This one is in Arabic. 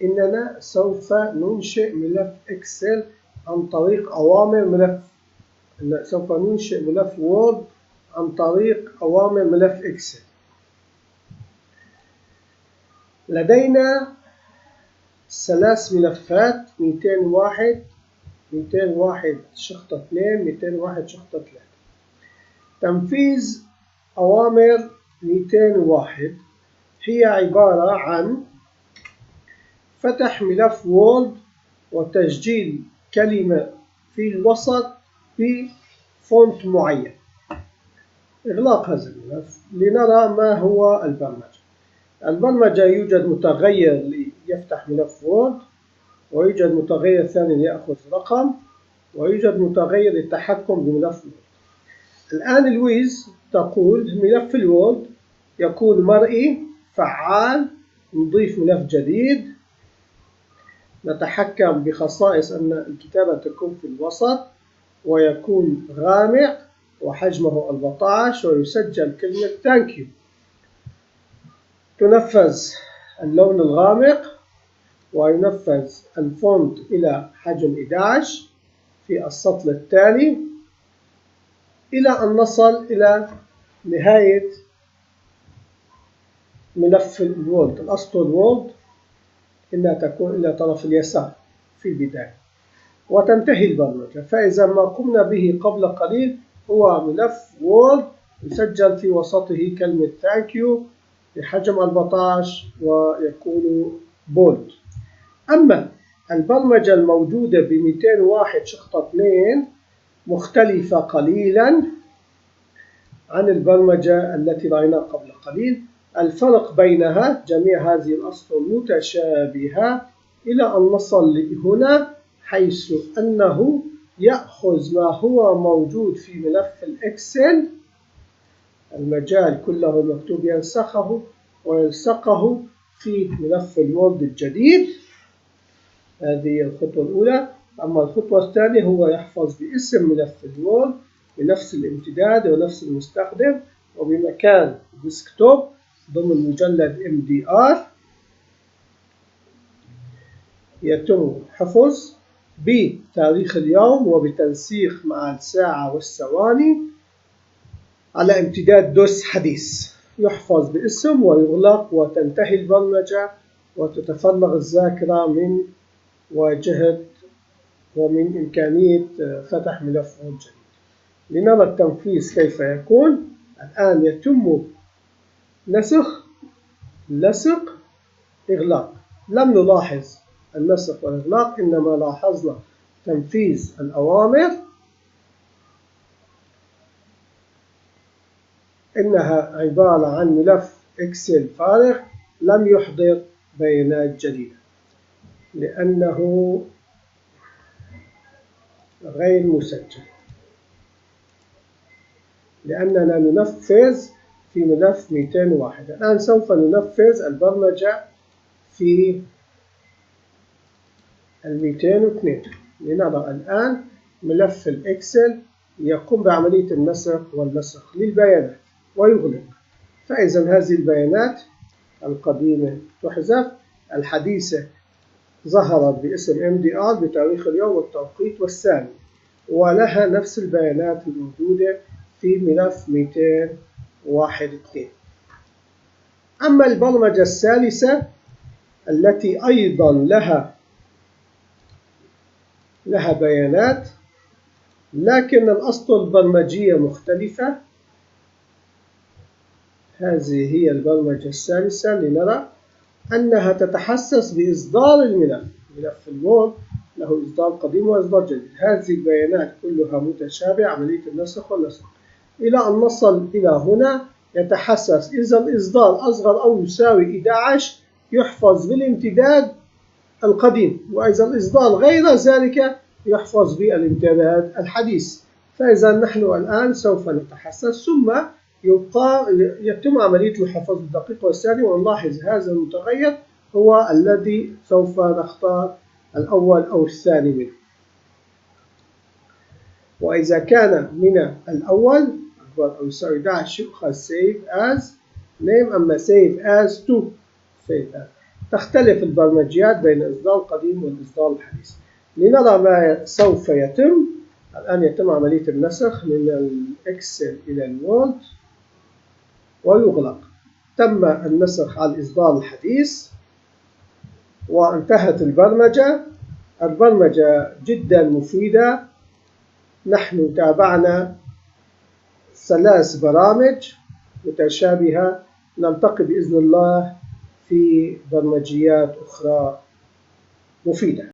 إننا سوف ننشئ ملف إكسل عن طريق أوامر سوف ننشئ ملف وورد عن طريق أوامر ملف إكسل. لدينا 3 ملفات 201 201 شخطة 2 201 شخطة 3. تنفيذ أوامر 201 هي عبارة عن فتح ملف وورد وتسجيل كلمة في الوسط بفونت معين. إغلاق هذا الملف لنرى ما هو البرمجة يوجد متغير ليفتح ملف وورد، ويوجد متغير ثاني ليأخذ رقم، ويوجد متغير للتحكم بملف وورد. الآن الويز تقول ملف الوورد يكون مرئي فعال، نضيف ملف جديد، نتحكم بخصائص أن الكتابة تكون في الوسط ويكون غامق وحجمه 14 ويسجل كلمة thank you. تنفذ اللون الغامق وينفذ الفونت إلى حجم 11 في السطر التالي إلى أن نصل إلى نهاية ملف الوورد. الأسطر الوورد إنها تكون إلى طرف اليسار في البداية وتنتهي البرمجة. فإذا ما قمنا به قبل قليل هو ملف وورد يسجل في وسطه كلمة thank you بحجم 14 ويكون بولد. أما البرمجة الموجودة ب 201 شخطة 2 مختلفة قليلا عن البرمجة التي رأيناها قبل قليل. الفرق بينها جميع هذه الأسطر متشابهة إلى أن نصل هنا، حيث أنه يأخذ ما هو موجود في ملف الإكسل، المجال كله مكتوب، ينسخه ويلصقه في ملف الوورد الجديد. هذه الخطوة الأولى. أما الخطوة الثانية هو يحفظ باسم ملف الوورد بنفس الامتداد ونفس المستخدم وبمكان ديسكتوب ضمن مجلد MDR. يتم حفظ بتاريخ اليوم وبتنسيق مع الساعة والثواني على امتداد دوس حديث. يحفظ باسم ويغلق وتنتهي البرمجة وتتفرغ الذاكرة من واجهة ومن إمكانية فتح ملف وورد جديد. لنرى التنفيذ كيف يكون. الآن يتم نسخ، لصق، إغلاق. لم نلاحظ النسخ والإغلاق، إنما لاحظنا تنفيذ الأوامر. إنها عبارة عن ملف إكسل فارغ لم يحضر بيانات جديدة لأنه غير مسجل، لأننا ننفذ في ملف 201. الآن سوف ننفذ البرمجة في 202. لنرى الآن ملف الإكسل يقوم بعملية النسخ واللصق للبيانات ويغلق. فإذا هذه البيانات القديمة تحذف، الحديثة ظهرت باسم MDR بتاريخ اليوم والتوقيت والثانية، ولها نفس البيانات الموجودة في ملف 201.2. أما البرمجة الثالثة التي أيضا لها بيانات لكن الأسطر البرمجية مختلفة، هذه هي البرمجة الثالثة. لنرى أنها تتحسس بإصدار الملف. ملف الوورد له إصدار قديم وإصدار جديد. هذه البيانات كلها متشابهة، عملية النسخ واللصق إلى أن نصل إلى هنا. يتحسس إذا الإصدار أصغر أو يساوي 11 يحفظ بالامتداد القديم، وإذا الإصدار غير ذلك يحفظ بالامتداد الحديث. فإذا نحن الآن سوف نتحسس ثم يتم عملية الحفظ الدقيق والثاني، ونلاحظ هذا المتغير هو الذي سوف نختار الأول أو الثاني منه. وإذا كان من الأول أكبر أو يساوي 11 يؤخذ save as name، أما save as to save as. تختلف البرمجيات بين الإصدار القديم والإصدار الحديث. لنرى ما سوف يتم. الآن يتم عملية النسخ من الإكسل إلى الوورد ويغلق. تم النسخ على الإصدار الحديث وانتهت البرمجة. البرمجة جدا مفيدة. نحن تابعنا 3 برامج متشابهة. نلتقي بإذن الله في برمجيات أخرى مفيدة.